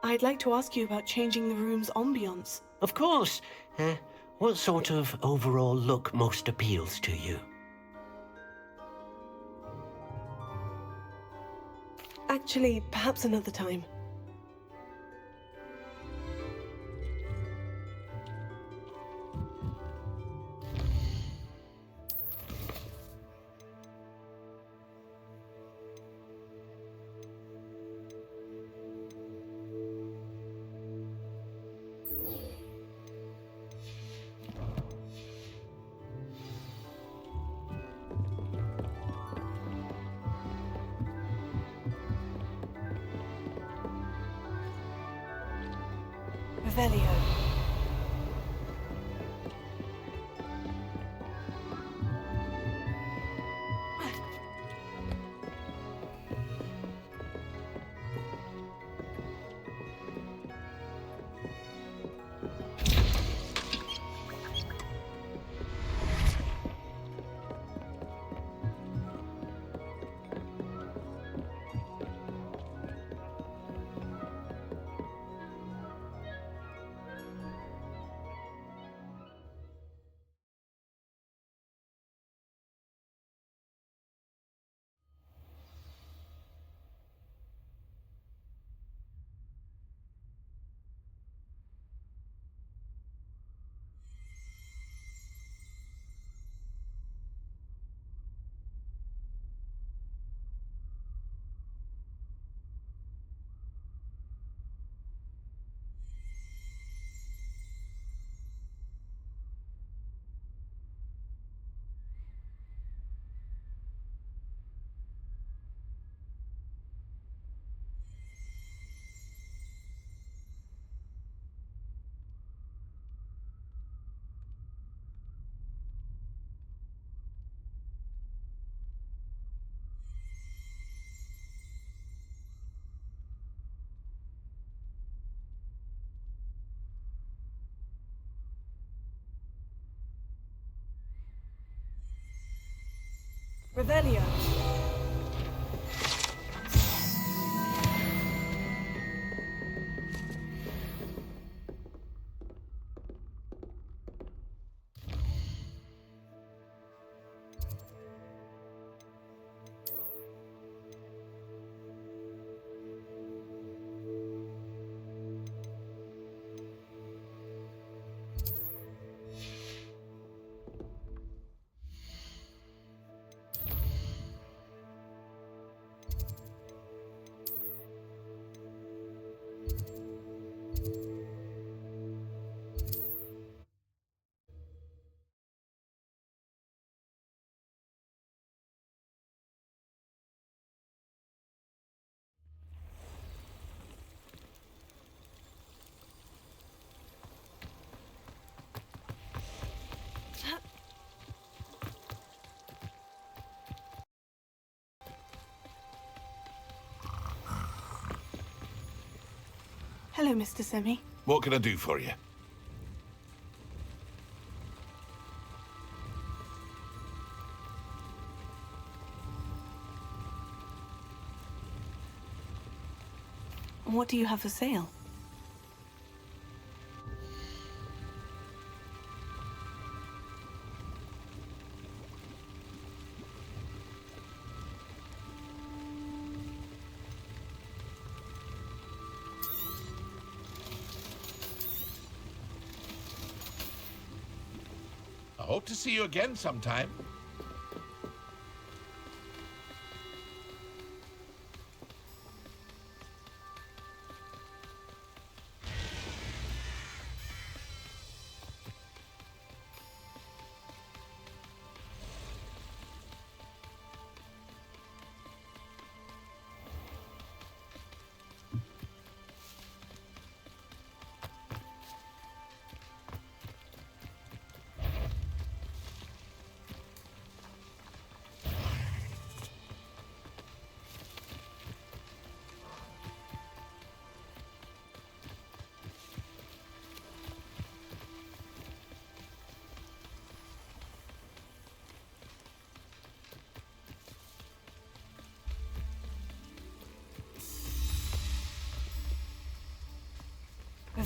I'd like to ask you about changing the room's ambience. Of course. What sort of overall look most appeals to you? Actually, perhaps another time. Revelio. Revelio. Hello, Mr. Semi. What can I do for you? What do you have for sale? I hope to see you again sometime.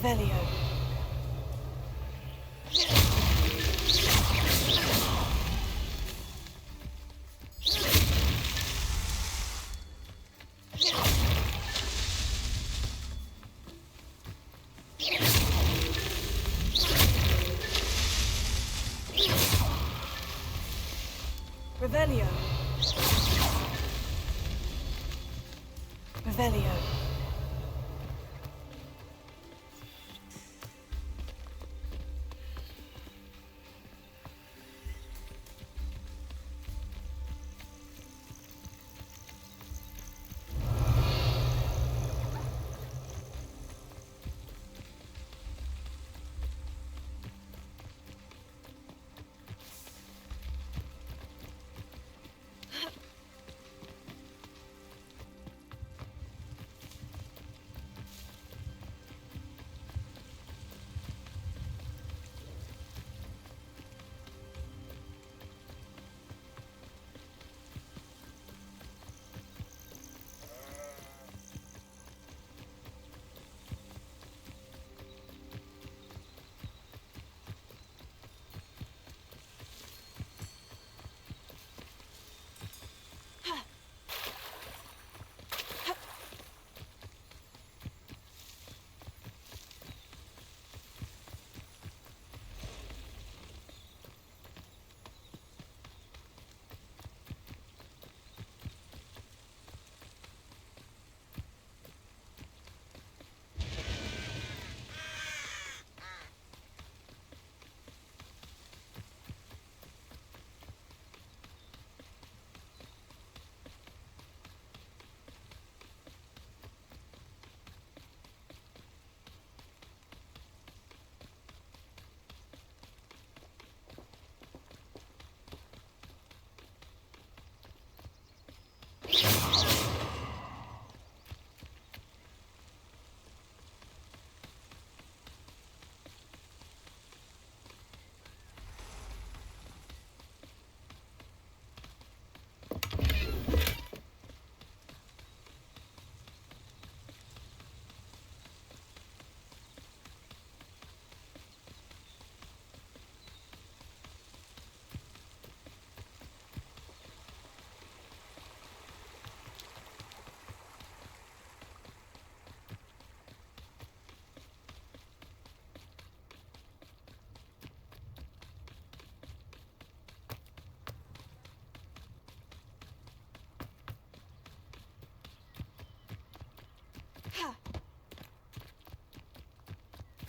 Revelio. Revelio. Revelio.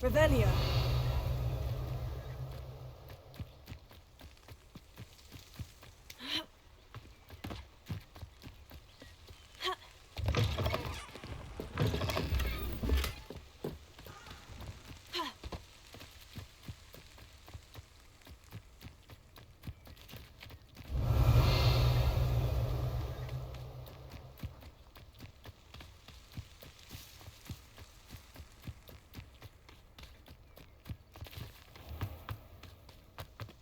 Revelio.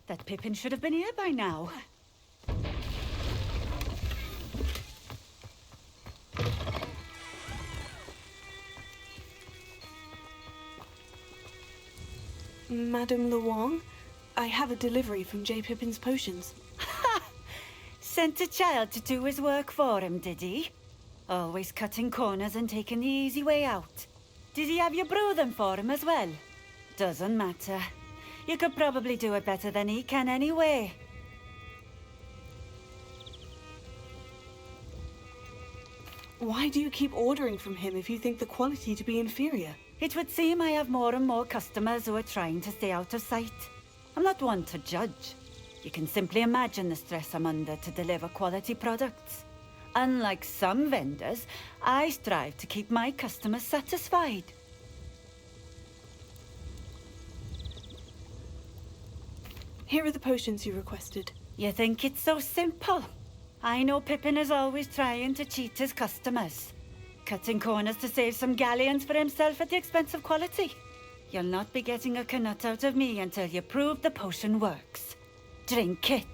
That Pippin should have been here by now. Madame Luong, I have a delivery from J. Pippin's potions. Sent a child to do his work for him, did he? Always cutting corners and taking the easy way out. Did he have you brew them for him as well? Doesn't matter. You could probably do it better than he can anyway. Why do you keep ordering from him if you think the quality to be inferior? It would seem I have more and more customers who are trying to stay out of sight. I'm not one to judge. You can simply imagine the stress I'm under to deliver quality products. Unlike some vendors, I strive to keep my customers satisfied. Here are the potions you requested. You think it's so simple? I know Pippin is always trying to cheat his customers. Cutting corners to save some galleons for himself at the expense of quality. You'll not be getting a canut out of me until you prove the potion works. Drink it.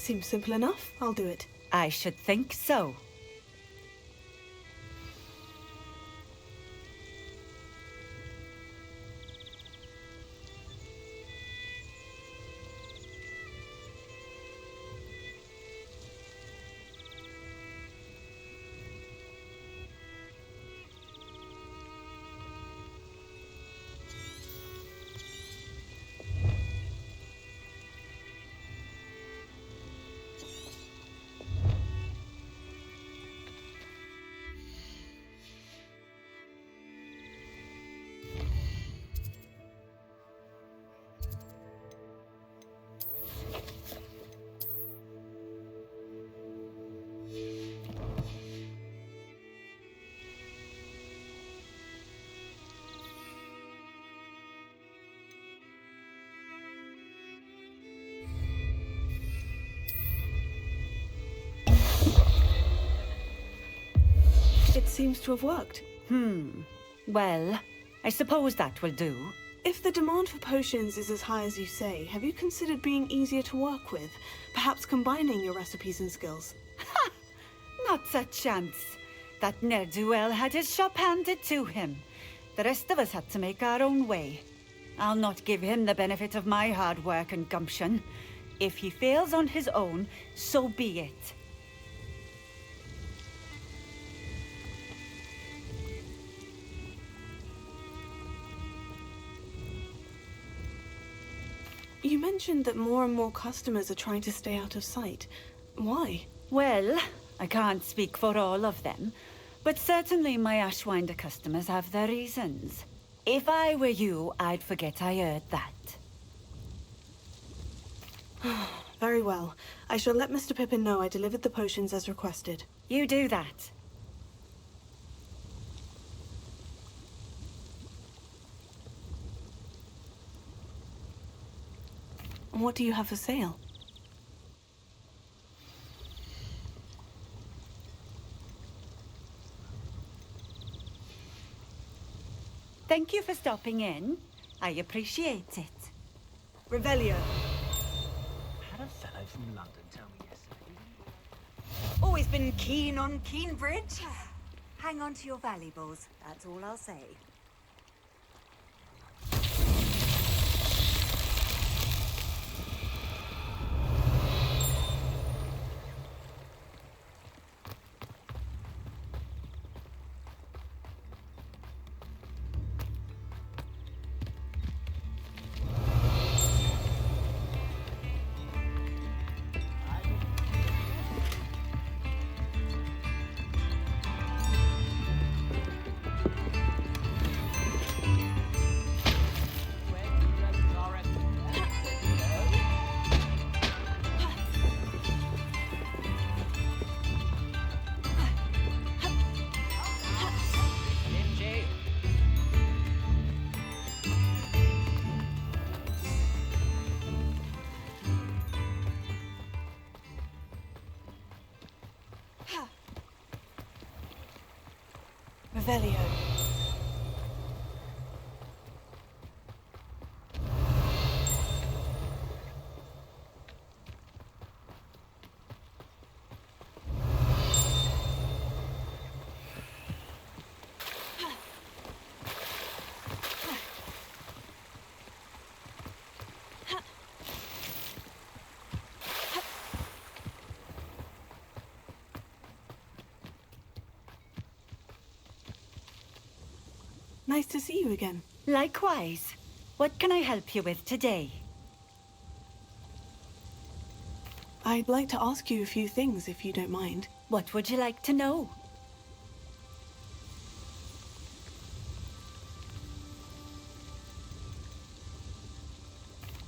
Seems simple enough. I'll do it. I should think so. It seems to have worked. Well, I suppose that will do. If the demand for potions is as high as you say, have you considered being easier to work with? Perhaps combining your recipes and skills? Not a chance. That ne'er-do-well had his shop handed to him. The rest of us had to make our own way. I'll not give him the benefit of my hard work and gumption. If he fails on his own, so be it. You mentioned that more and more customers are trying to stay out of sight. Why? Well, I can't speak for all of them, but certainly my Ashwinder customers have their reasons. If I were you, I'd forget I heard that. Very well. I shall let Mr. Pippin know I delivered the potions as requested. You do that. What do you have for sale? Thank you for stopping in. I appreciate it. Revelio. Had a fellow from London tell me yesterday. Always been keen on Keenbridge. Hang on to your valuables, that's all I'll say. Revelio. Nice to see you again. Likewise. What can I help you with today? I'd like to ask you a few things, if you don't mind. What would you like to know?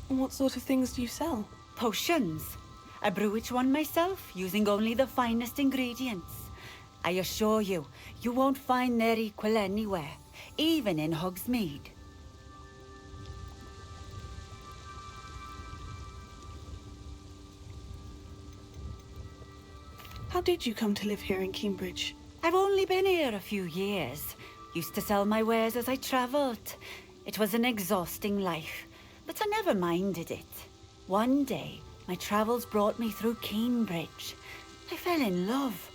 What sort of things do you sell? Potions. I brew each one myself, using only the finest ingredients. I assure you, you won't find their equal anywhere, even in Hogsmeade. How did you come to live here in Cambridge? I've only been here a few years. Used to sell my wares as I travelled. It was an exhausting life, but I never minded it. One day, My travels brought me through Cambridge. I fell in love.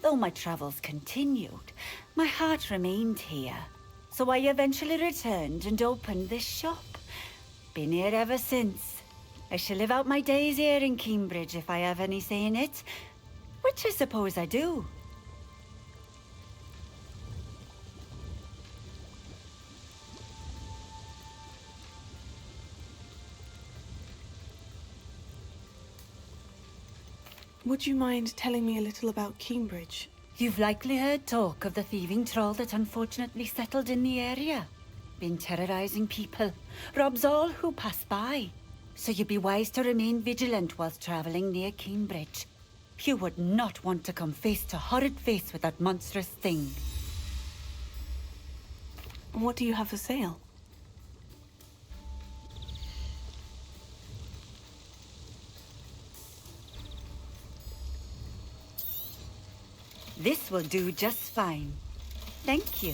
Though my travels continued, my heart remained here. So I eventually returned and opened this shop. Been here ever since. I shall live out my days here in Cambridge if I have any say in it. Which I suppose I do. Would you mind telling me a little about Cambridge? You've likely heard talk of the thieving troll that unfortunately settled in the area. Been terrorizing people, robs all who pass by. So you'd be wise to remain vigilant whilst traveling near Cambridge. You would not want to come face to horrid face with that monstrous thing. What do you have for sale? This will do just fine. Thank you.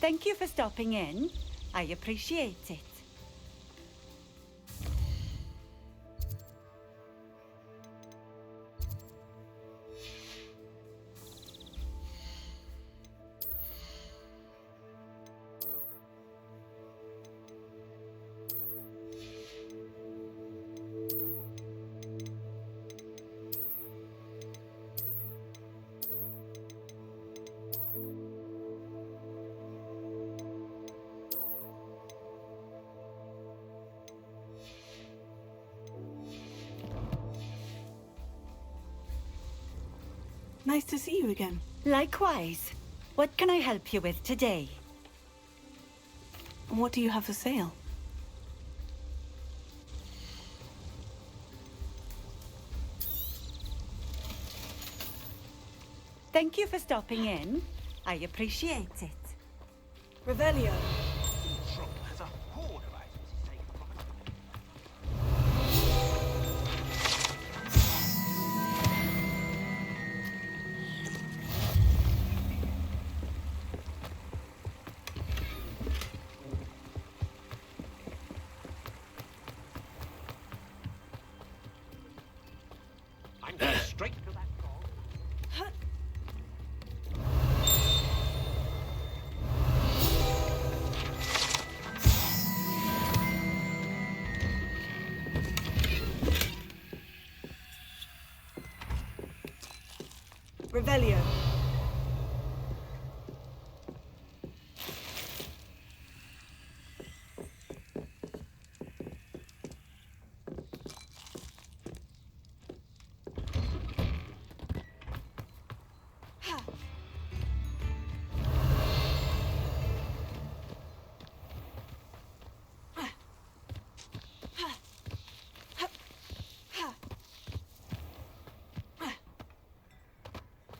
Thank you for stopping in. I appreciate it. Nice to see you again. Likewise. What can I help you with today? What do you have for sale? Thank you for stopping in. I appreciate it. Revelio. Trouble has a horde of items he's taken from us. I'm going straight to that call. Revelio.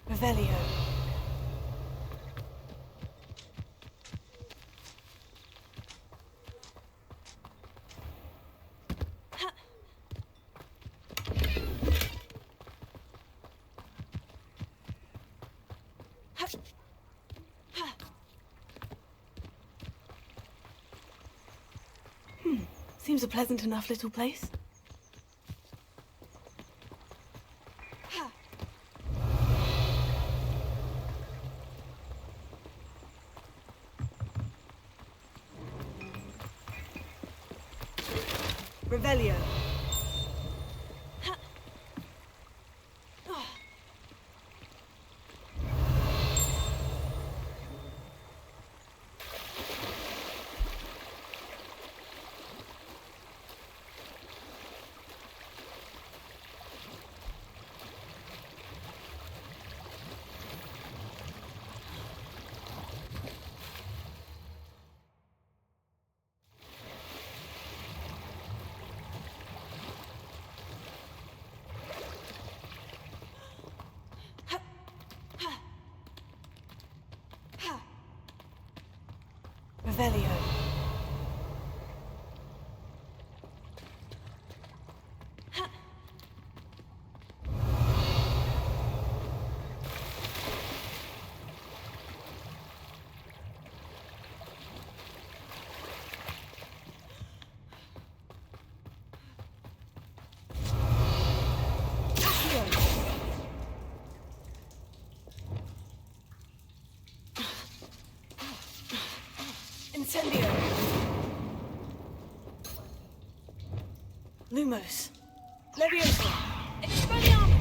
Revelio. Seems a pleasant enough little place. Revelio. Revelio. Lumos. Leviosa. Expelliarmus!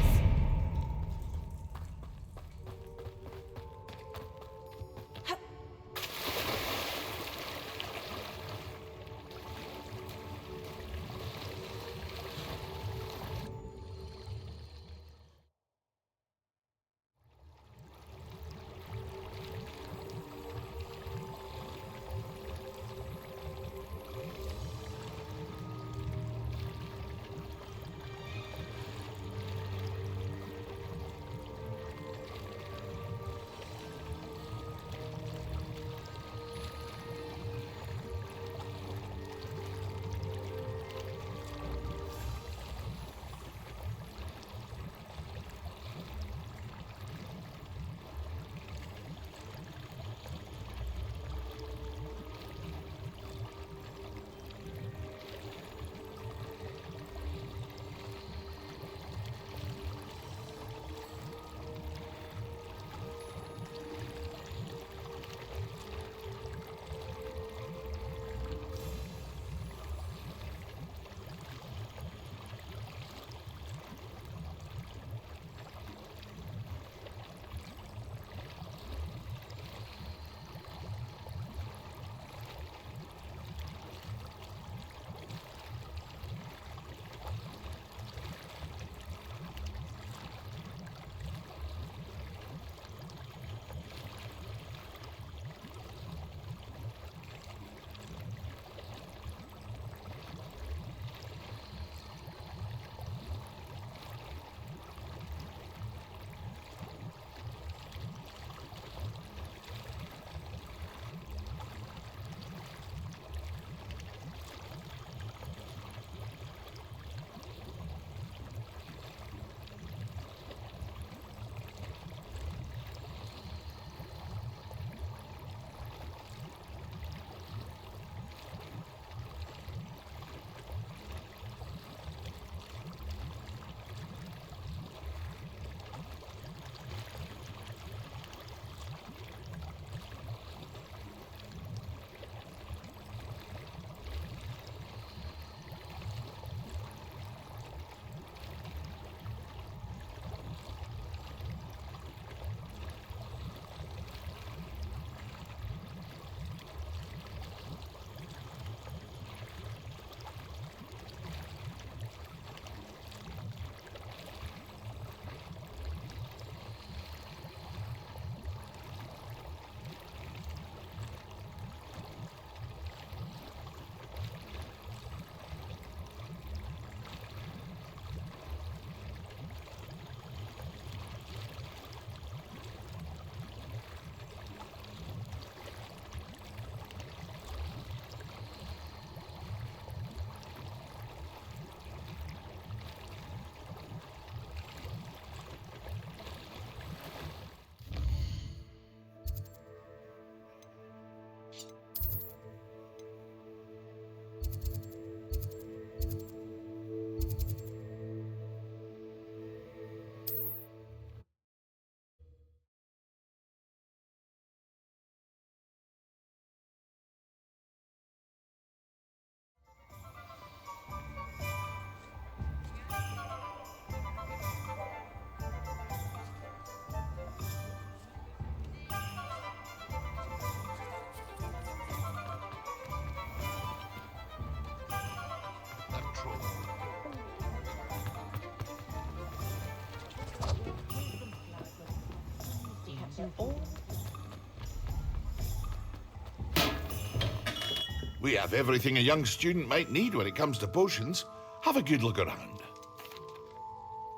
We have everything a young student might need when it comes to potions. Have a good look around.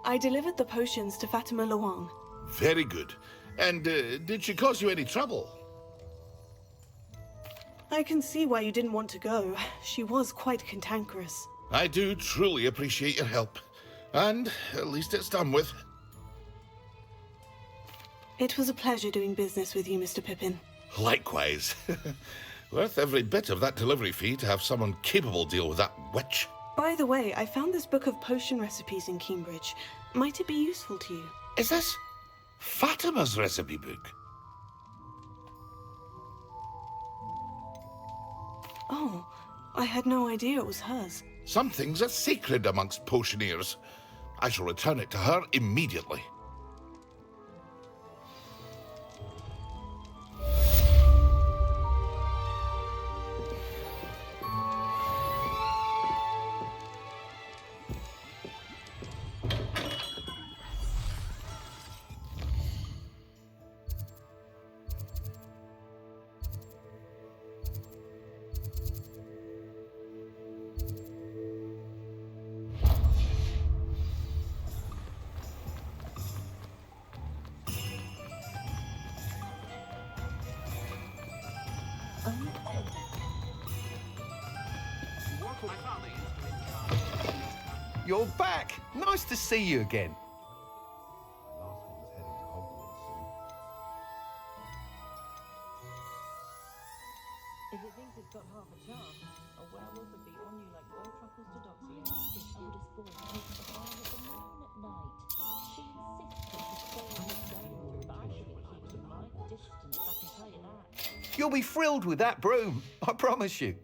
I delivered the potions to Fatima Luang. Very good. And did she cause you any trouble? I can see why you didn't want to go. She was quite cantankerous. I do truly appreciate your help. And at least it's done with. It was a pleasure doing business with you, Mr. Pippin. Likewise. Worth every bit of that delivery fee to have someone capable deal with that witch. By the way, I found this book of potion recipes in Cambridge. Might it be useful to you? Is this Fatima's recipe book? Oh, I had no idea it was hers. Something's a secret amongst potioneers. I shall return it to her immediately. You're back! Nice to see you again. If it thinks it's got half a chance, a werewolf would be on you like boy truckles to Doxia. His oldest born takes the farm at the moon at night. She insists that the soul is going, but I think it keeps a right distance, I can tell you that. You'll be thrilled with that broom, I promise you.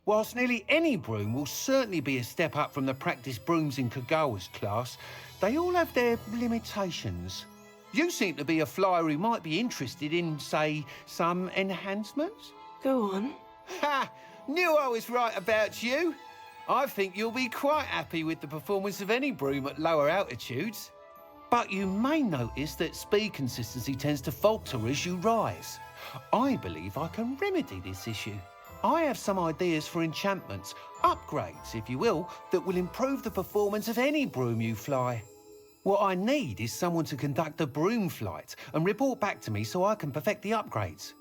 Whilst nearly any broom will certainly be a step up from the practice brooms in Kagawa's class, they all have their limitations. You seem to be a flyer who might be interested in, say, some enhancements? Go on. Ha! Knew I was right about you. I think you'll be quite happy with the performance of any broom at lower altitudes. But you may notice that speed consistency tends to falter as you rise. I believe I can remedy this issue. I have some ideas for enchantments, upgrades, if you will, that will improve the performance of any broom you fly. What I need is someone to conduct a broom flight and report back to me so I can perfect the upgrades.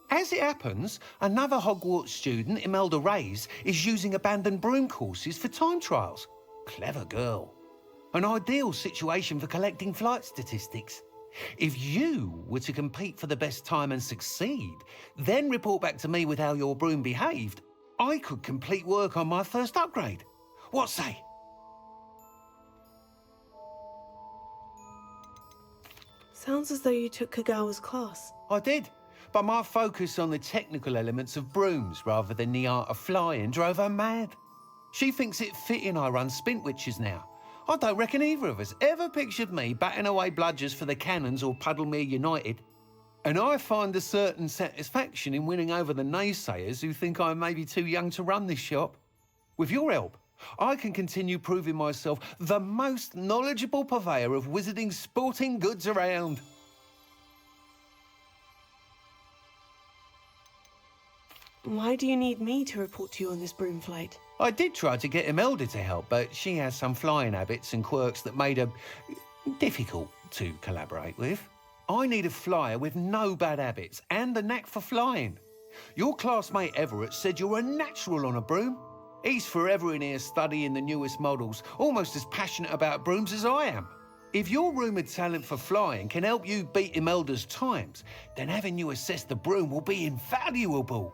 As it happens, another Hogwarts student, Imelda Reyes, is using abandoned broom courses for time trials. Clever girl. An ideal situation for collecting flight statistics. If you were to compete for the best time and succeed, then report back to me with how your broom behaved, I could complete work on my first upgrade. What say? Sounds as though you took Kagawa's class. I did, but my focus on the technical elements of brooms rather than the art of flying drove her mad. She thinks it fitting I run Spintwitches now. I don't reckon either of us ever pictured me batting away bludgers for the Cannons or Puddlemere United. And I find a certain satisfaction in winning over the naysayers who think I'm maybe too young to run this shop. With your help, I can continue proving myself the most knowledgeable purveyor of wizarding sporting goods around. Why do you need me to report to you on this broom flight? I did try to get Imelda to help, but she has some flying habits and quirks that made her difficult to collaborate with. I need a flyer with no bad habits and a knack for flying. Your classmate Everett said you're a natural on a broom. He's forever in here studying the newest models, almost as passionate about brooms as I am. If your rumoured talent for flying can help you beat Imelda's times, then having you assess the broom will be invaluable.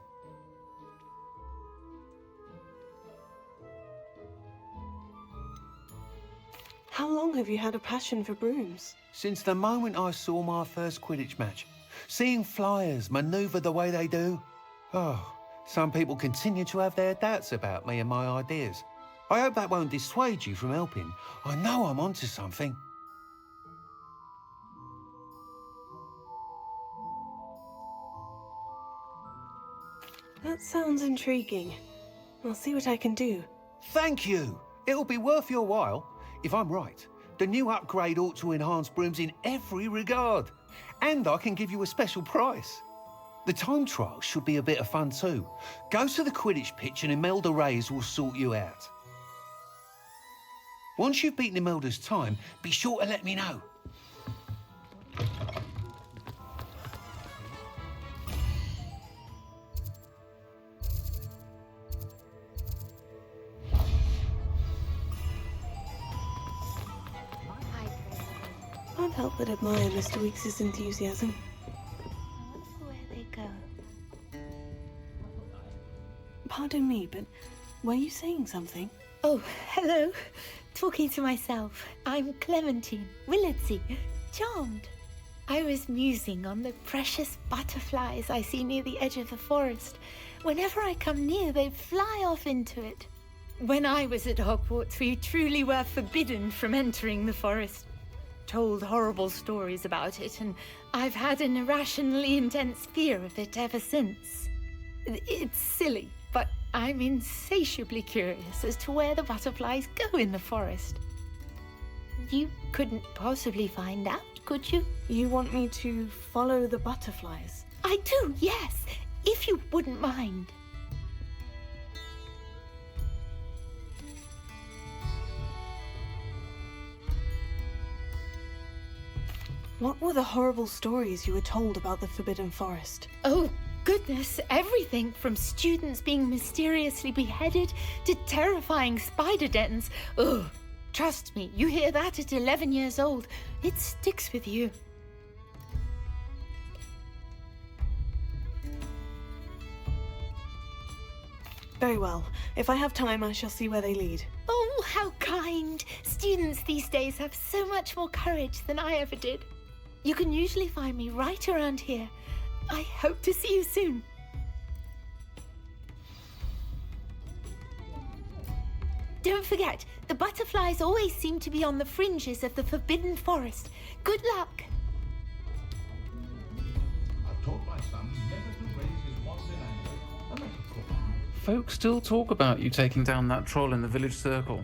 How long have you had a passion for brooms? Since the moment I saw my first Quidditch match. Seeing flyers manoeuvre the way they do. Oh, some people continue to have their doubts about me and my ideas. I hope that won't dissuade you from helping. I know I'm onto something. That sounds intriguing. I'll see what I can do. Thank you. It'll be worth your while. If I'm right, the new upgrade ought to enhance brooms in every regard. And I can give you a special price. The time trial should be a bit of fun too. Go to the Quidditch pitch and Imelda Reyes will sort you out. Once you've beaten Imelda's time, be sure to let me know. Can't help but admire Mr. Weekes' enthusiasm. I wonder where they go. Pardon me, but were you saying something? Oh, hello. Talking to myself. I'm Clementine Willardsey. Charmed. I was musing on the precious butterflies I see near the edge of the forest Whenever I come near, they fly off into it. When I was at Hogwarts, we truly were forbidden from entering the forest. Told horrible stories about it, and I've had an irrationally intense fear of it ever since. It's silly, but I'm insatiably curious as to where the butterflies go in the forest. You couldn't possibly find out, could you? You want me to follow the butterflies? I do, yes, if you wouldn't mind. What were the horrible stories you were told about the Forbidden Forest? Oh, goodness, everything from students being mysteriously beheaded to terrifying spider dens. Ugh, trust me, you hear that at 11 years old, it sticks with you. Very well. If I have time, I shall see where they lead. Oh, how kind! Students these days have so much more courage than I ever did. You can usually find me right around here. I hope to see you soon. Don't forget, the butterflies always seem to be on the fringes of the Forbidden Forest. Good luck! I've taught my son never to raise his wands in anger, unless of course. Folks still talk about you taking down that troll in the village circle.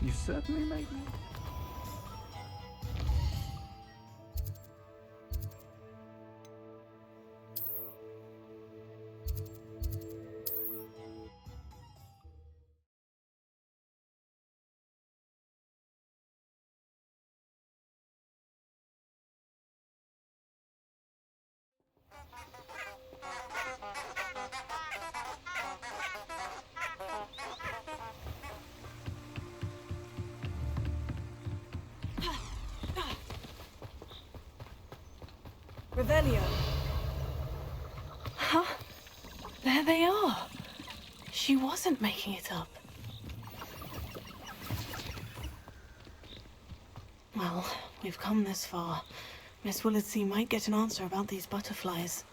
You certainly made me. Revelio. Huh? There they are. She wasn't making it up. Well, we've come this far. Miss Willardsey might get an answer about these butterflies.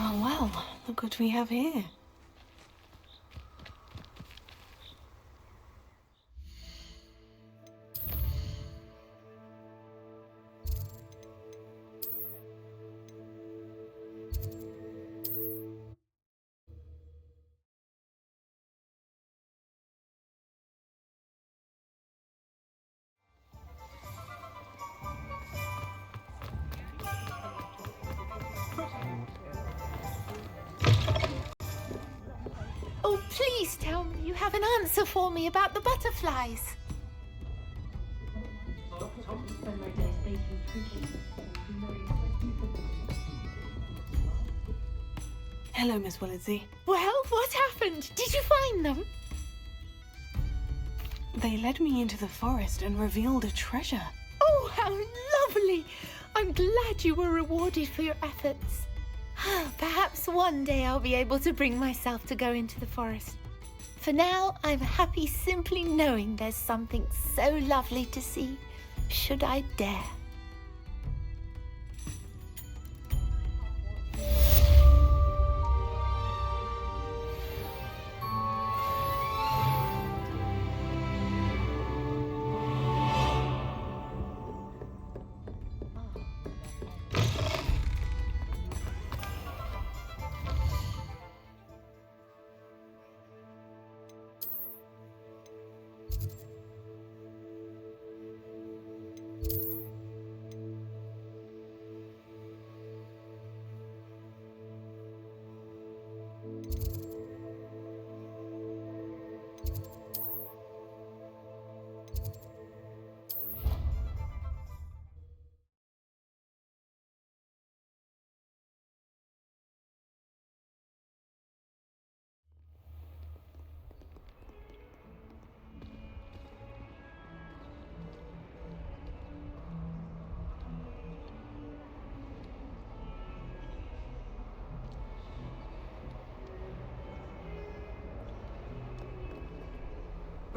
Oh well, look what we have here. Oh, please tell me you have an answer for me about the butterflies. Hello, Miss Willardsey. Well, what happened? Did you find them? They led me into the forest and revealed a treasure. Oh, how lovely! I'm glad you were rewarded for your efforts. Perhaps one day I'll be able to bring myself to go into the forest. For now, I'm happy simply knowing there's something so lovely to see, should I dare.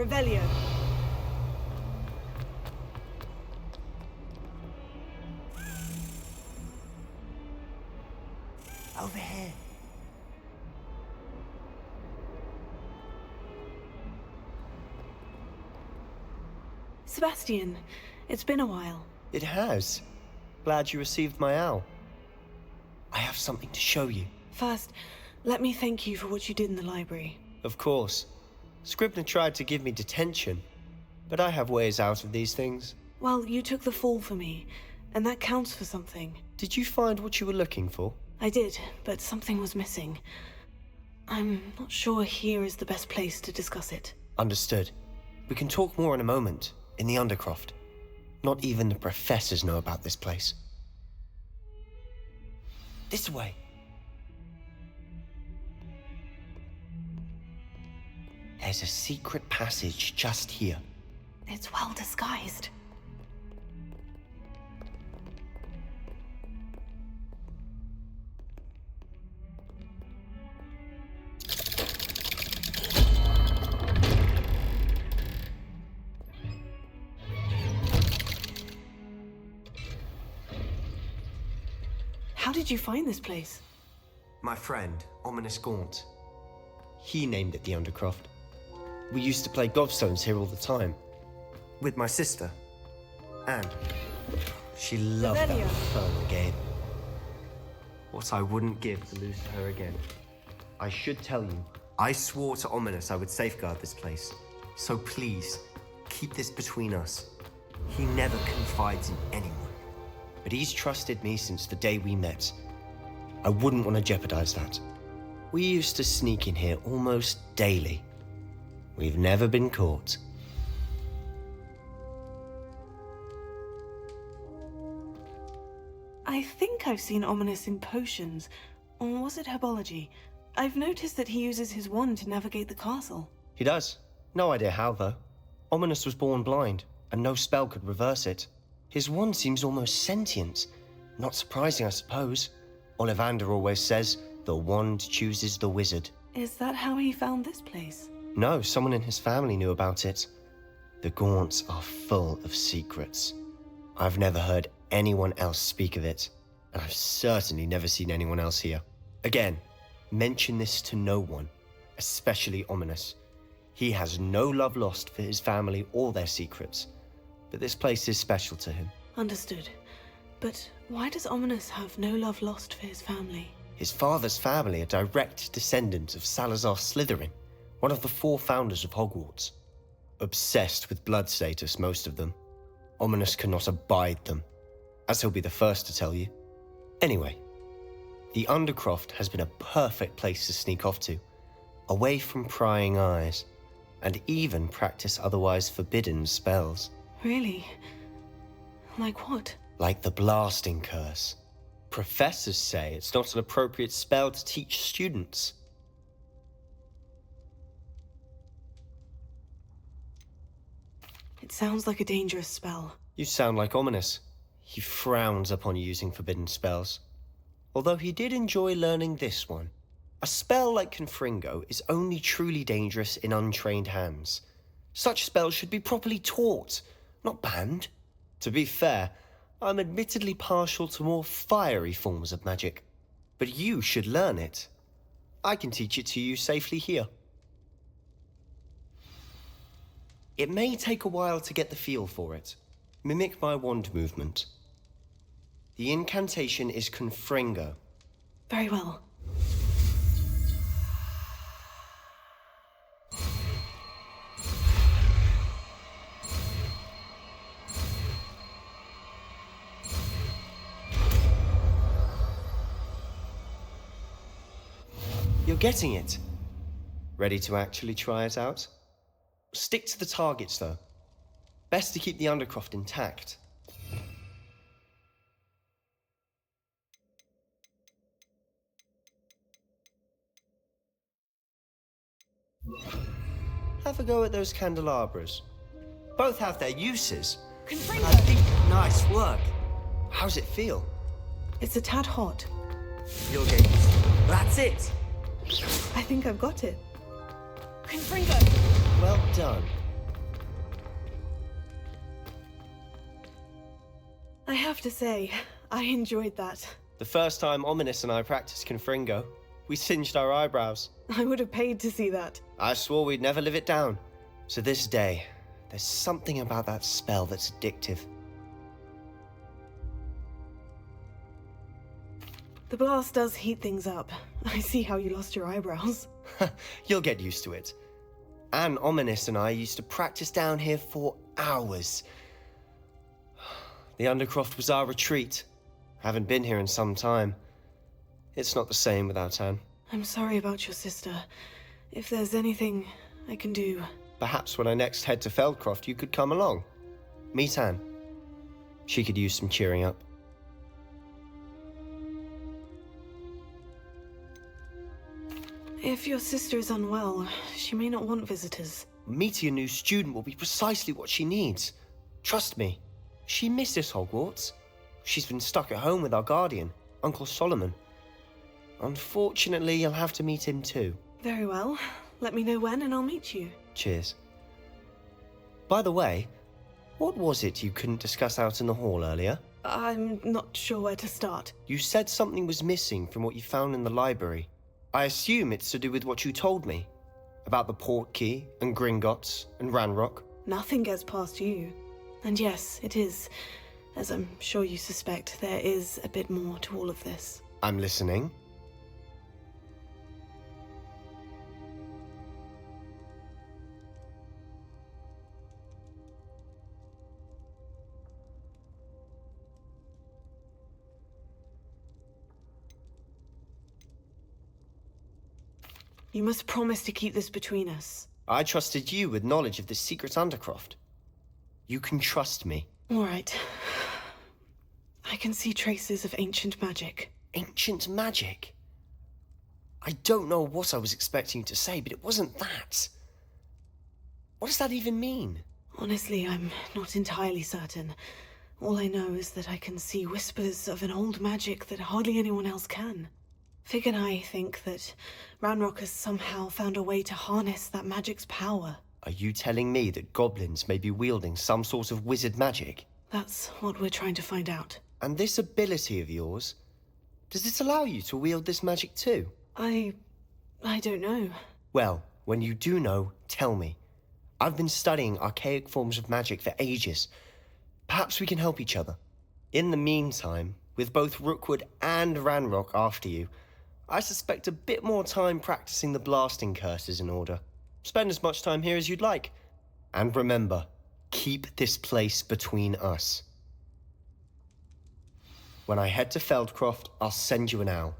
Revelio. Over here. Sebastian, it's been a while. It has. Glad you received my owl. I have something to show you. First, let me thank you for what you did in the library. Of course. Scribner tried to give me detention, but I have ways out of these things. Well, you took the fall for me, and that counts for something. Did you find what you were looking for? I did, but something was missing. I'm not sure here is the best place to discuss it. Understood. We can talk more in a moment, in the Undercroft. Not even the professors know about this place. This way. There's a secret passage just here. It's well disguised. How did you find this place? My friend, Ominous Gaunt. He named it the Undercroft. We used to play gobstones here all the time. With my sister, Anne. She loved that infernal game. What I wouldn't give to lose to her again. I should tell you, I swore to Ominous I would safeguard this place. So please, keep this between us. He never confides in anyone. But he's trusted me since the day we met. I wouldn't want to jeopardize that. We used to sneak in here almost daily. We've never been caught. I think I've seen Ominous in potions. Or was it herbology? I've noticed that he uses his wand to navigate the castle. He does. No idea how, though. Ominous was born blind, and no spell could reverse it. His wand seems almost sentient. Not surprising, I suppose. Ollivander always says, the wand chooses the wizard. Is that how he found this place? No, someone in his family knew about it. The Gaunts are full of secrets. I've never heard anyone else speak of it, and I've certainly never seen anyone else here. Again, mention this to no one, especially Ominous. He has no love lost for his family or their secrets, but this place is special to him. Understood. But why does Ominous have no love lost for his family? His father's family are direct descendants of Salazar Slytherin, one of the 4 founders of Hogwarts. Obsessed with blood status, most of them. Ominous cannot abide them, as he'll be the first to tell you. Anyway, the Undercroft has been a perfect place to sneak off to, away from prying eyes, and even practice otherwise forbidden spells. Really? Like what? Like the blasting curse. Professors say it's not an appropriate spell to teach students. It sounds like a dangerous spell. You sound like Ominous. He frowns upon using forbidden spells. Although he did enjoy learning this one. A spell like Confringo is only truly dangerous in untrained hands. Such spells should be properly taught, not banned. To be fair, I'm admittedly partial to more fiery forms of magic. But you should learn it. I can teach it to you safely here. It may take a while to get the feel for it. Mimic my wand movement. The incantation is Confringo. Very well. You're getting it. Ready to actually try it out? Stick to the targets, though. Best to keep the Undercroft intact. Have a go at those candelabras. Both have their uses. Nice work. How's it feel? It's a tad hot. You're getting... That's it! I think I've got it. Confringo! Well done. I have to say, I enjoyed that. The first time Ominous and I practiced Confringo, we singed our eyebrows. I would have paid to see that. I swore we'd never live it down. So this day, there's something about that spell that's addictive. The blast does heat things up. I see how you lost your eyebrows. You'll get used to it. Anne, Ominous and I used to practice down here for hours. The Undercroft was our retreat. Haven't been here in some time. It's not the same without Anne. I'm sorry about your sister. If there's anything I can do... Perhaps when I next head to Feldcroft, you could come along. Meet Anne. She could use some cheering up. If your sister is unwell, she may not want visitors. Meeting a new student will be precisely what she needs. Trust me. She misses Hogwarts. She's been stuck at home with our guardian, Uncle Solomon. Unfortunately, you'll have to meet him too. Very well. Let me know when and I'll meet you. Cheers. By the way, what was it you couldn't discuss out in the hall earlier? I'm not sure where to start. You said something was missing from what you found in the library. I assume it's to do with what you told me. About the Portkey, and Gringotts, and Ranrock. Nothing gets past you. And yes, it is. As I'm sure you suspect, there is a bit more to all of this. I'm listening. You must promise to keep this between us. I trusted you with knowledge of this secret Undercroft. You can trust me. All right. I can see traces of ancient magic. Ancient magic? I don't know what I was expecting you to say, but it wasn't that. What does that even mean? Honestly, I'm not entirely certain. All I know is that I can see whispers of an old magic that hardly anyone else can. Fig and I think that Ranrock has somehow found a way to harness that magic's power. Are you telling me that goblins may be wielding some sort of wizard magic? That's what we're trying to find out. And this ability of yours, does it allow you to wield this magic too? I don't know. Well, when you do know, tell me. I've been studying archaic forms of magic for ages. Perhaps we can help each other. In the meantime, with both Rookwood and Ranrock after you, I suspect a bit more time practicing the blasting curses in order. Spend as much time here as you'd like. And remember, keep this place between us. When I head to Feldcroft, I'll send you an owl.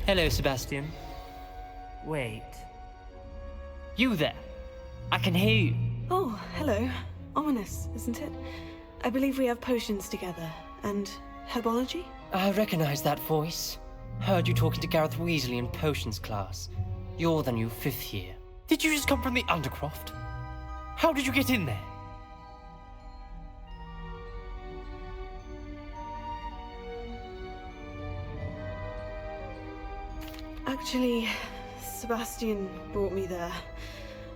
Hello, Sebastian. Wait. You there? I can hear you. Oh, hello. Ominous, isn't it? I believe we have potions together. And herbology? I recognize that voice. Heard you talking to Gareth Weasley in potions class. You're the new 5th year. Did you just come from the Undercroft? How did you get in there? Actually, Sebastian brought me there.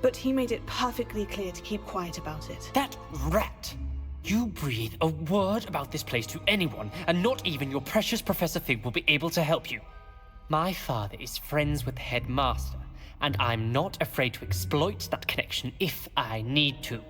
But he made it perfectly clear to keep quiet about it. That rat! You breathe a word about this place to anyone, and not even your precious Professor Fig will be able to help you. My father is friends with the headmaster, and I'm not afraid to exploit that connection if I need to.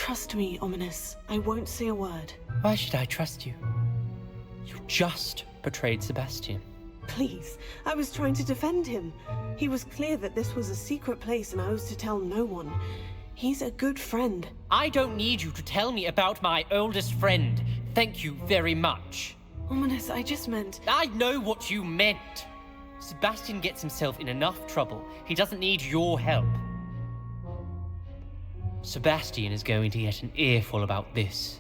Trust me, Ominous. I won't say a word. Why should I trust you? You just betrayed Sebastian. Please, I was trying to defend him. He was clear that this was a secret place and I was to tell no one. He's a good friend. I don't need you to tell me about my oldest friend. Thank you very much. Ominous, I just meant... I know what you meant. Sebastian gets himself in enough trouble. He doesn't need your help. Sebastian is going to get an earful about this.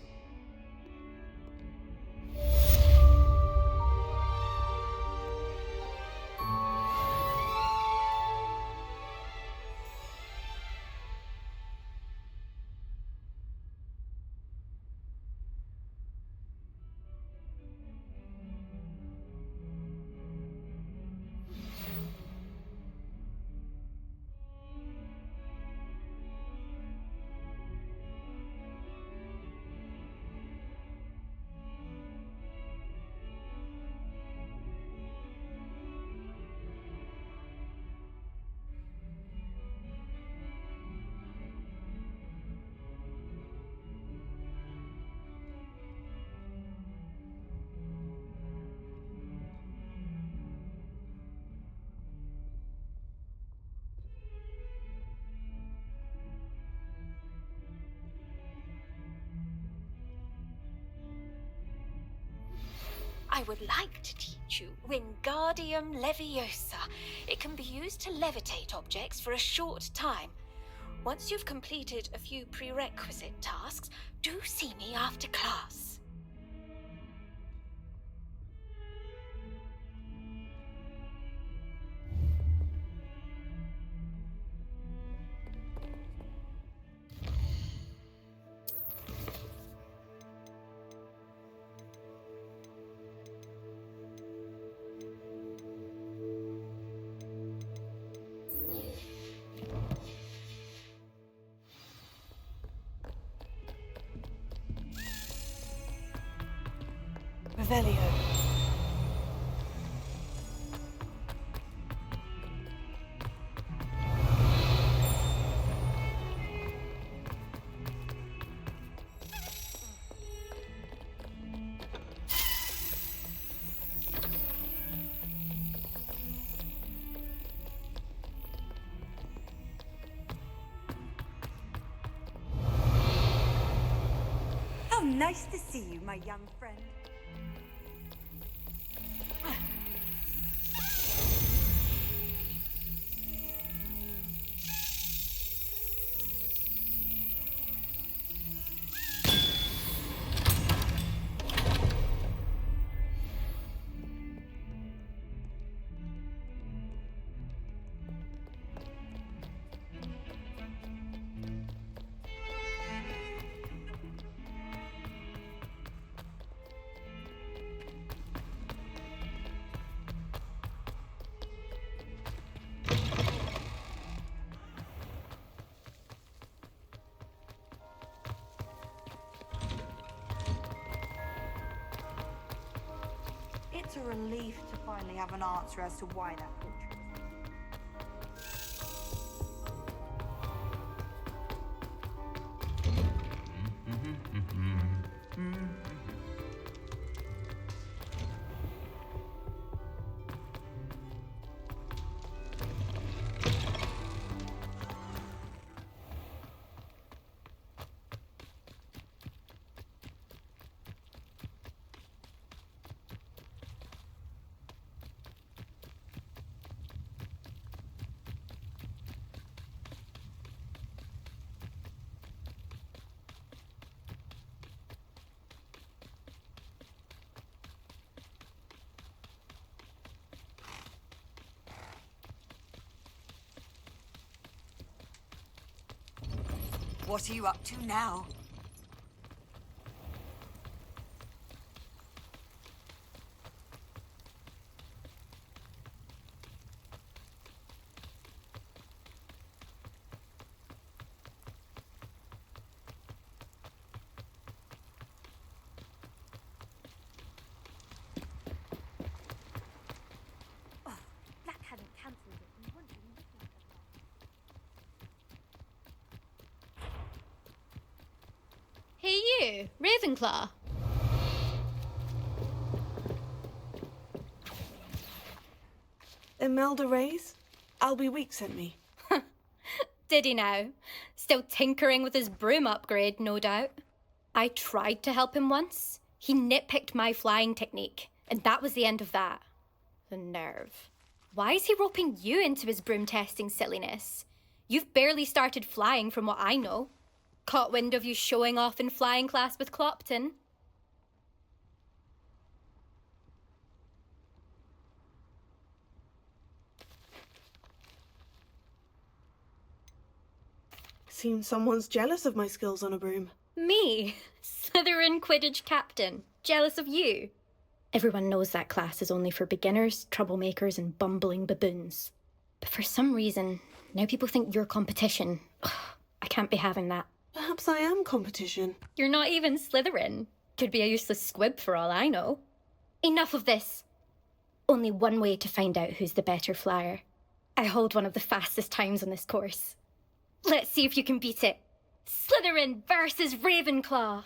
I would like to teach you Wingardium Leviosa. It can be used to levitate objects for a short time. Once you've completed a few prerequisite tasks, do see me after class. Revelio. How nice to see you, my young friend. It's a relief to finally have an answer as to why that portrait was. What are you up to now? Black hadn't cancelled it. We wouldn't be looking at that. you, Ravenclaw. Imelda Reyes? Albie Week sent me. Did he now? Still tinkering with his broom upgrade, no doubt. I tried to help him once. He nitpicked my flying technique, and that was the end of that. The nerve. Why is he roping you into his broom testing silliness? You've barely started flying from what I know. Caught wind of you showing off in flying class with Clopton. Seems someone's jealous of my skills on a broom. Me? Slytherin Quidditch captain. Jealous of you? Everyone knows that class is only for beginners, troublemakers, and bumbling baboons. But for some reason, now people think you're competition. Ugh, I can't be having that. Perhaps I am competition. You're not even Slytherin. Could be a useless squib for all I know. Enough of this. Only one way to find out who's the better flyer. I hold one of the fastest times on this course. Let's see if you can beat it. Slytherin versus Ravenclaw.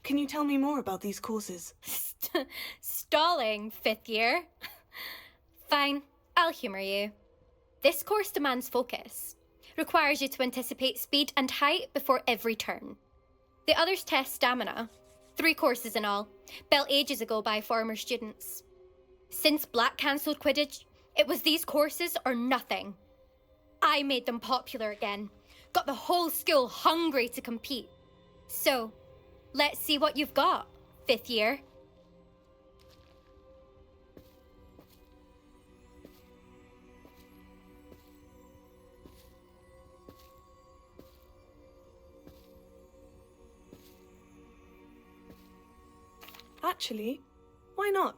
Can you tell me more about these courses? Stalling, 5th year. Fine, I'll humour you. This course demands focus. Requires you to anticipate speed and height before every turn. The others test stamina. 3 courses in all, built ages ago by former students. Since Black cancelled Quidditch, it was these courses or nothing. I made them popular again. Got the whole school hungry to compete. So, let's see what you've got, 5th year. Actually, why not?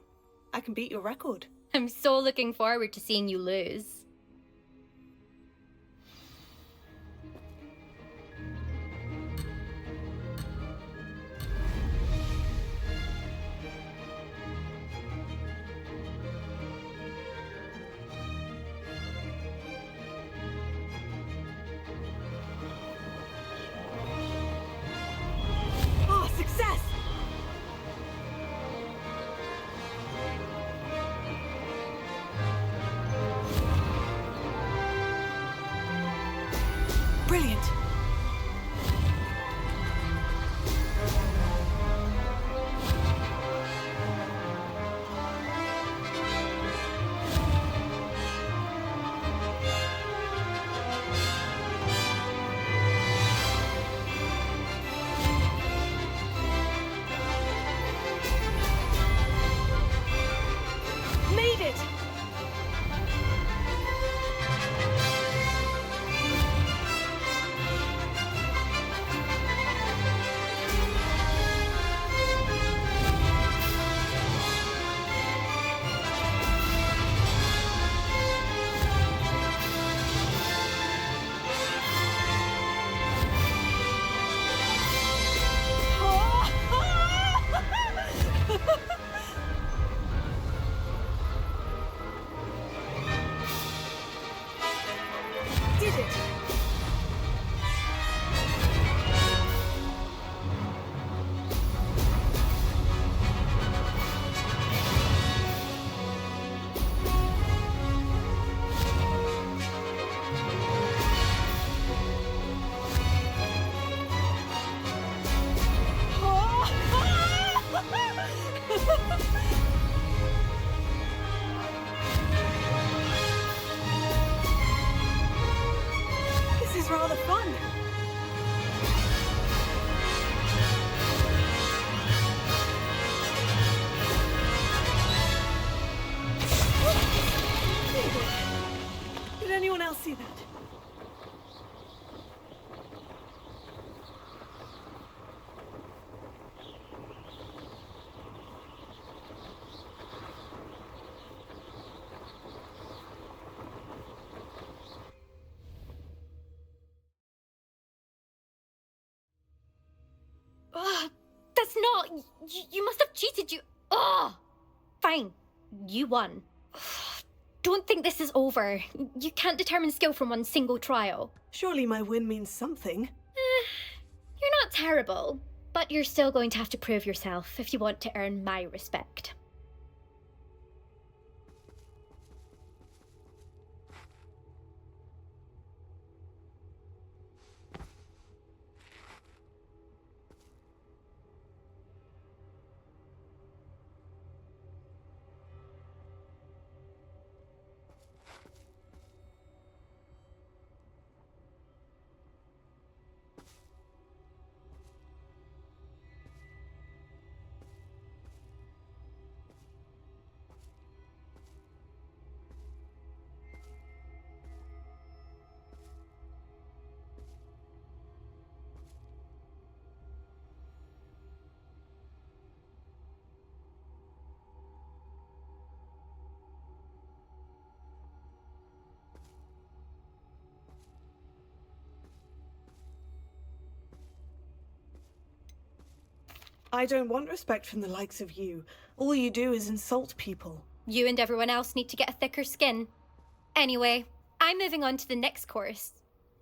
I can beat your record. I'm so looking forward to seeing you lose. Ah, success! Brilliant. Made it! Did it! This is rather fun. Did anyone else see that? That's not... You must have cheated, you... Ugh! Fine. You won. don't think this is over. You can't determine skill from one single trial. Surely my win means something. You're not terrible, but you're still going to have to prove yourself if you want to earn my respect. I don't want respect from the likes of you. All you do is insult people. You and everyone else need to get a thicker skin. Anyway, I'm moving on to the next course.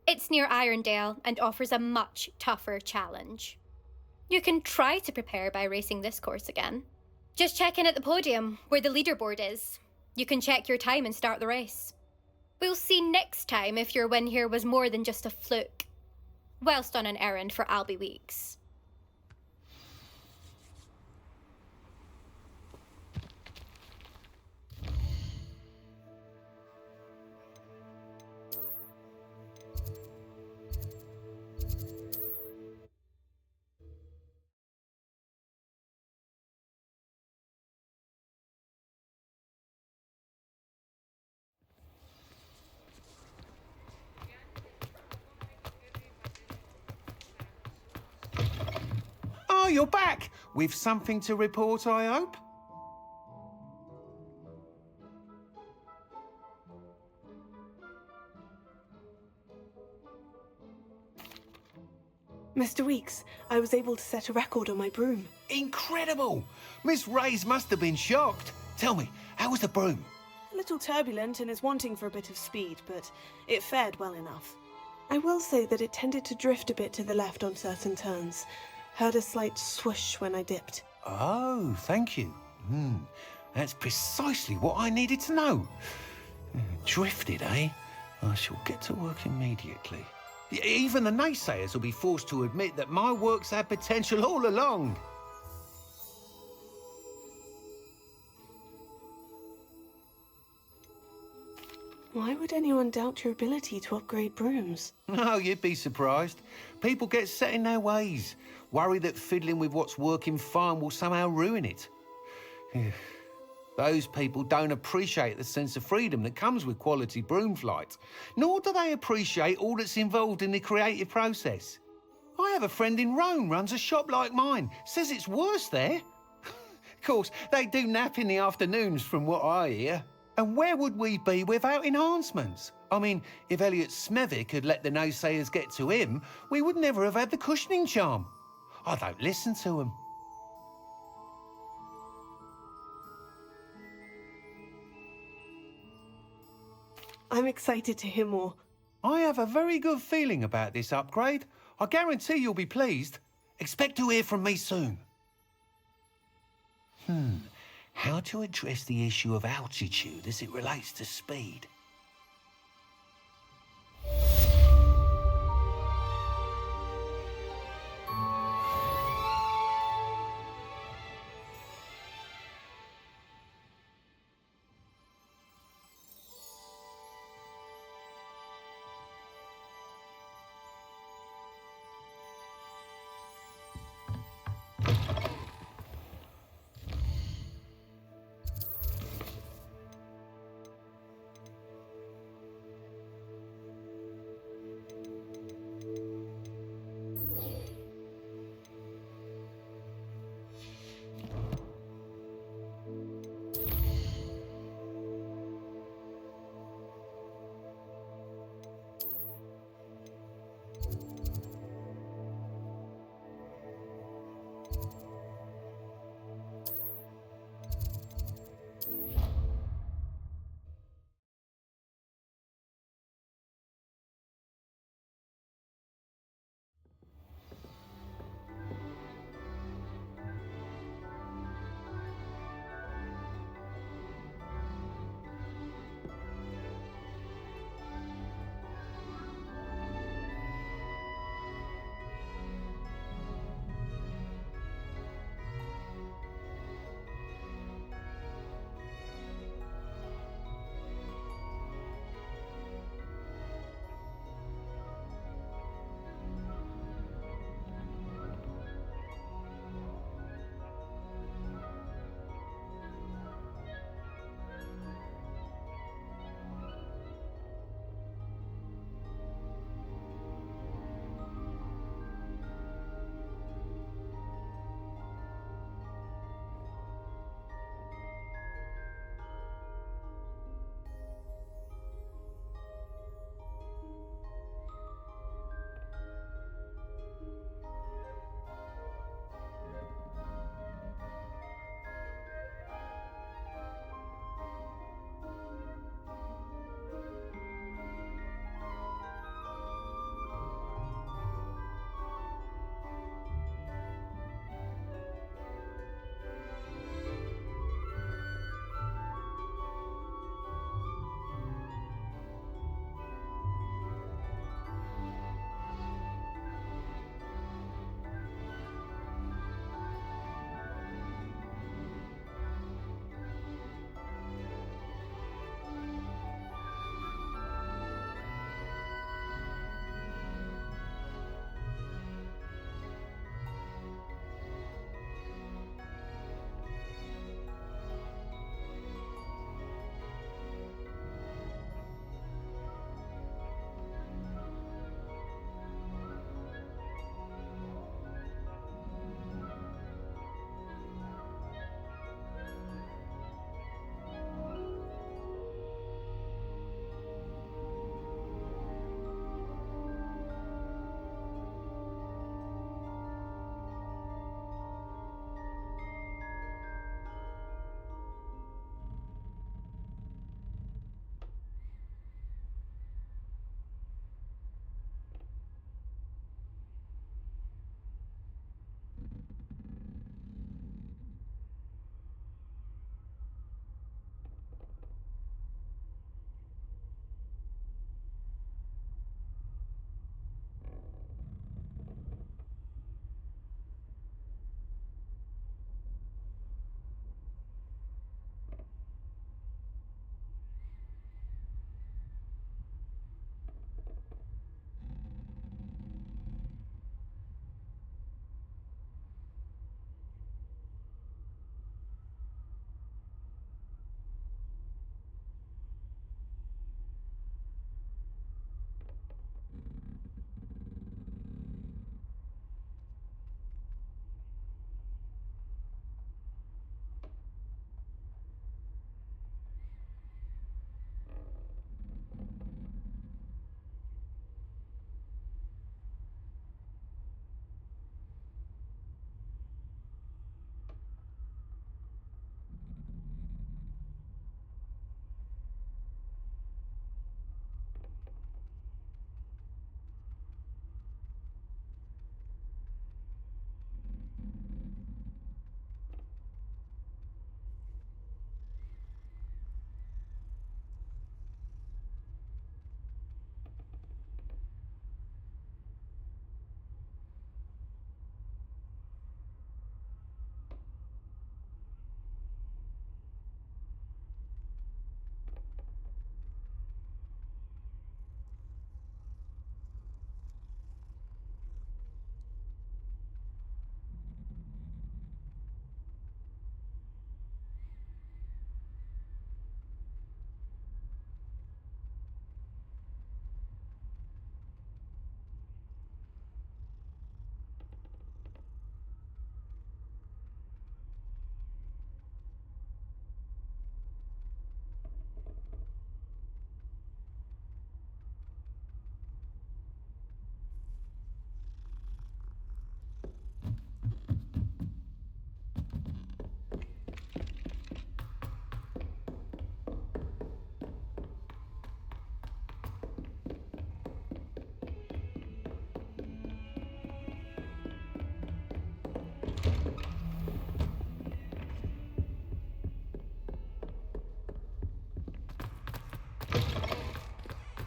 It's near Irondale and offers a much tougher challenge. You can try to prepare by racing this course again. Just check in at the podium, where the leaderboard is. You can check your time and start the race. We'll see next time if your win here was more than just a fluke. Whilst on an errand for Albie Weeks. Oh, you're back! With something to report, I hope? Mr. Weeks, I was able to set a record on my broom. Incredible! Miss Reyes must have been shocked. Tell me, how was the broom? A little turbulent and is wanting for a bit of speed, but it fared well enough. I will say that it tended to drift a bit to the left on certain turns. Heard a slight swoosh when I dipped. Oh, thank you. That's precisely what I needed to know. Drifted, eh? I shall get to work immediately. Even the naysayers will be forced to admit that my work's had potential all along. Why would anyone doubt your ability to upgrade brooms? No, you'd be surprised. People get set in their ways, worry that fiddling with what's working fine will somehow ruin it. Those people don't appreciate the sense of freedom that comes with quality broom flight, nor do they appreciate all that's involved in the creative process. I have a friend in Rome runs a shop like mine, says it's worse there. Of course, they do nap in the afternoons from what I hear. And where would we be without enhancements? I mean, if Elliot Smethwick had let the naysayers get to him, we would never have had the cushioning charm. I don't listen to them. I'm excited to hear more. I have a very good feeling about this upgrade. I guarantee you'll be pleased. Expect to hear from me soon. How to address the issue of altitude as it relates to speed?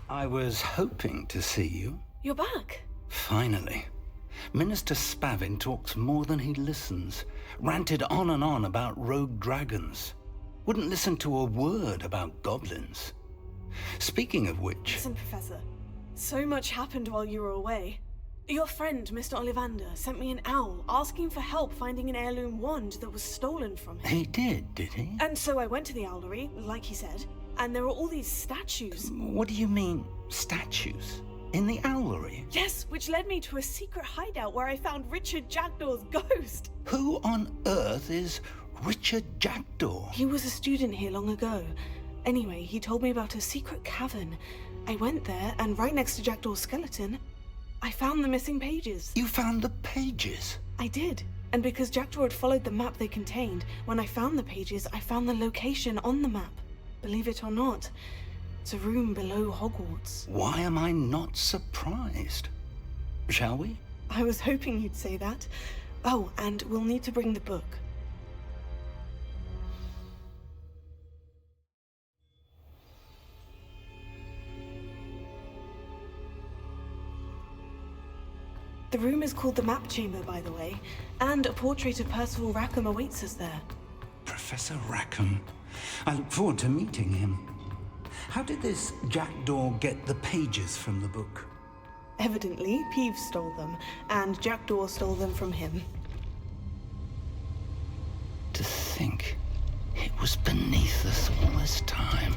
I was hoping to see you. You're back. Finally. Minister Spavin talks more than he listens. Ranted on and on about rogue dragons. Wouldn't listen to a word about goblins. Speaking of which... Listen, Professor. So much happened while you were away. Your friend, Mr. Ollivander, sent me an owl asking for help finding an heirloom wand that was stolen from him. He did he? And so I went to the owlery, like he said, and there were all these statues. What do you mean, statues? In the owlery? Yes, which led me to a secret hideout where I found Richard Jackdaw's ghost. Who on earth is Richard Jackdaw? He was a student here long ago. Anyway, he told me about a secret cavern. I went there, and right next to Jackdaw's skeleton, I found the missing pages. You found the pages? I did. And because Jackdaw had followed the map they contained, when I found the pages, I found the location on the map. Believe it or not, it's a room below Hogwarts. Why am I not surprised? Shall we? I was hoping you'd say that. Oh, and we'll need to bring the book. The room is called the Map Chamber, by the way, and a portrait of Percival Rackham awaits us there. Professor Rackham. I look forward to meeting him. How did this Jackdaw get the pages from the book? Evidently, Peeves stole them, and Jackdaw stole them from him. To think it was beneath us all this time.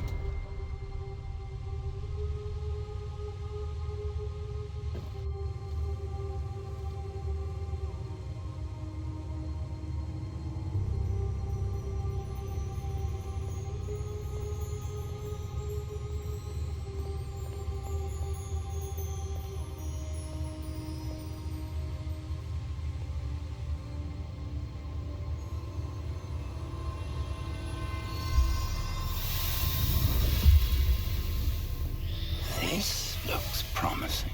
This looks promising.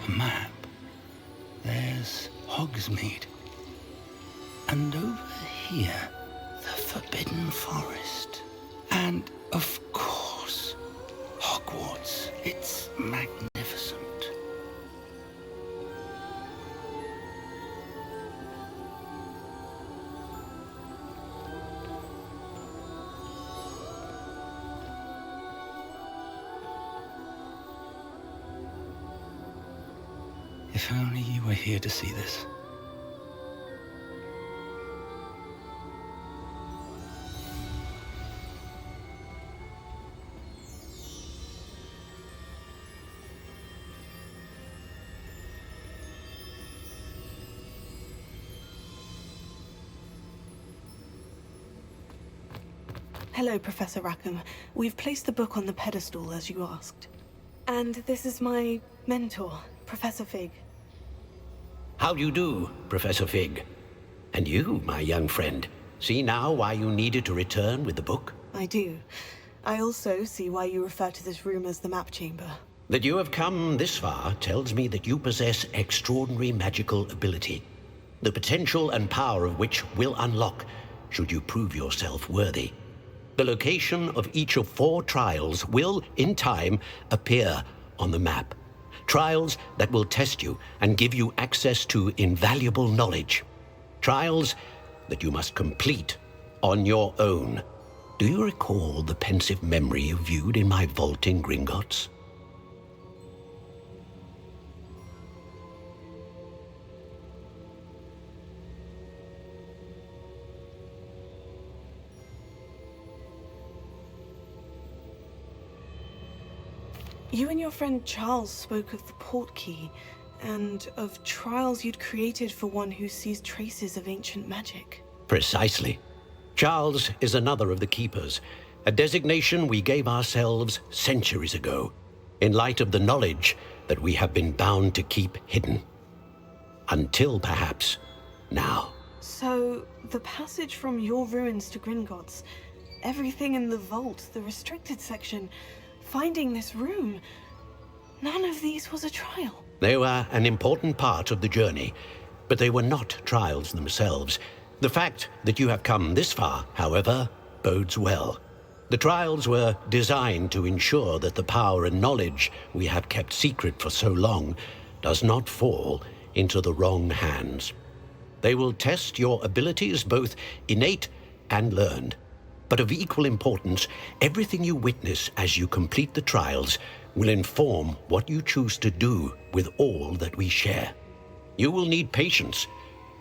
Map. There's Hogsmeade. And over here, the Forbidden Forest. And, of course, Hogwarts. It's magnificent. If only you were here to see this. Hello, Professor Rackham. We've placed the book on the pedestal, as you asked. And this is my mentor, Professor Fig. How do you do, Professor Fig? And you, my young friend, see now why you needed to return with the book? I do. I also see why you refer to this room as the Map Chamber. That you have come this far tells me that you possess extraordinary magical ability, the potential and power of which will unlock should you prove yourself worthy. The location of each of 4 trials will, in time, appear on the map. Trials that will test you and give you access to invaluable knowledge. Trials that you must complete on your own. Do you recall the pensive memory you viewed in my vault in Gringotts? You and your friend Charles spoke of the portkey, and of trials you'd created for one who sees traces of ancient magic. Precisely. Charles is another of the keepers, a designation we gave ourselves centuries ago, in light of the knowledge that we have been bound to keep hidden. Until perhaps now. So, the passage from your ruins to Gringotts, everything in the vault, the restricted section, finding this room, none of these was a trial. They were an important part of the journey, but they were not trials themselves. The fact that you have come this far, however, bodes well. The trials were designed to ensure that the power and knowledge we have kept secret for so long does not fall into the wrong hands. They will test your abilities, both innate and learned. But of equal importance, everything you witness as you complete the trials will inform what you choose to do with all that we share. You will need patience.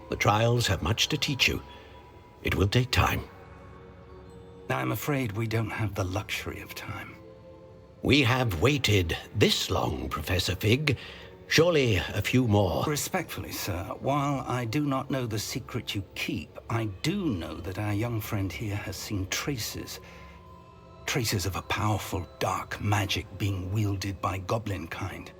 The trials have much to teach you. It will take time. I'm afraid we don't have the luxury of time. We have waited this long, Professor Fig. Surely a few more. Respectfully, sir, while I do not know the secret you keep, I do know that our young friend here has seen traces of a powerful dark magic being wielded by goblin kind.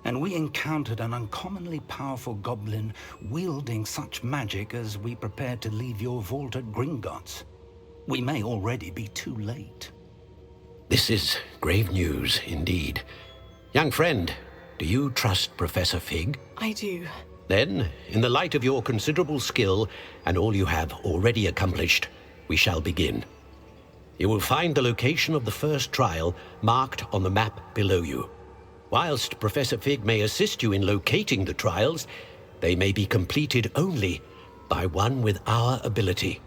And we encountered an uncommonly powerful goblin wielding such magic as we prepared to leave your vault at Gringotts. We may already be too late. This is grave news indeed. Young friend, do you trust Professor Fig? I do. Then, in the light of your considerable skill and all you have already accomplished, we shall begin. You will find the location of the first trial marked on the map below you. Whilst Professor Fig may assist you in locating the trials, they may be completed only by one with our ability.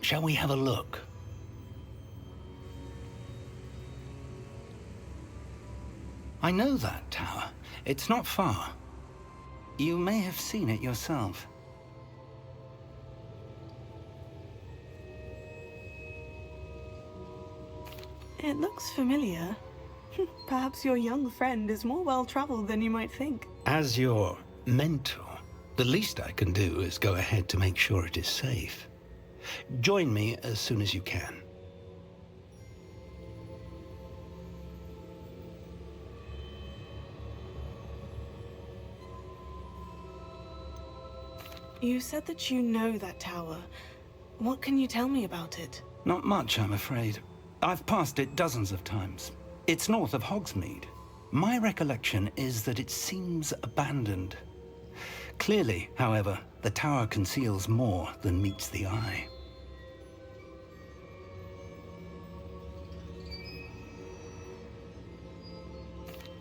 Shall we have a look? I know that tower. It's not far. You may have seen it yourself. It looks familiar. Perhaps your young friend is more well-traveled than you might think. As your mentor, the least I can do is go ahead to make sure it is safe. Join me as soon as you can. You said that you know that tower. What can you tell me about it? Not much, I'm afraid. I've passed it dozens of times. It's north of Hogsmeade. My recollection is that it seems abandoned. Clearly, however, the tower conceals more than meets the eye.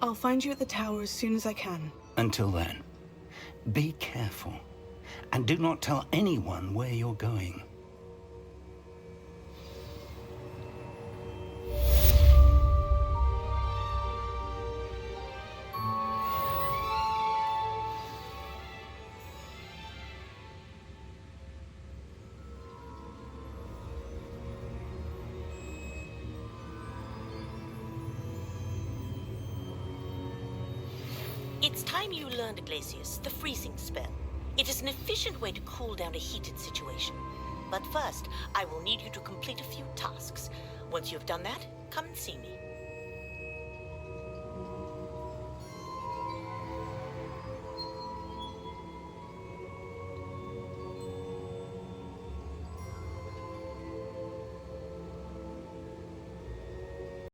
I'll find you at the tower as soon as I can. Until then, be careful. And do not tell anyone where you're going. It's time you learned, Glacius, the freezing spell. It is an efficient way to cool down a heated situation. But first, I will need you to complete a few tasks. Once you have done that, come and see me.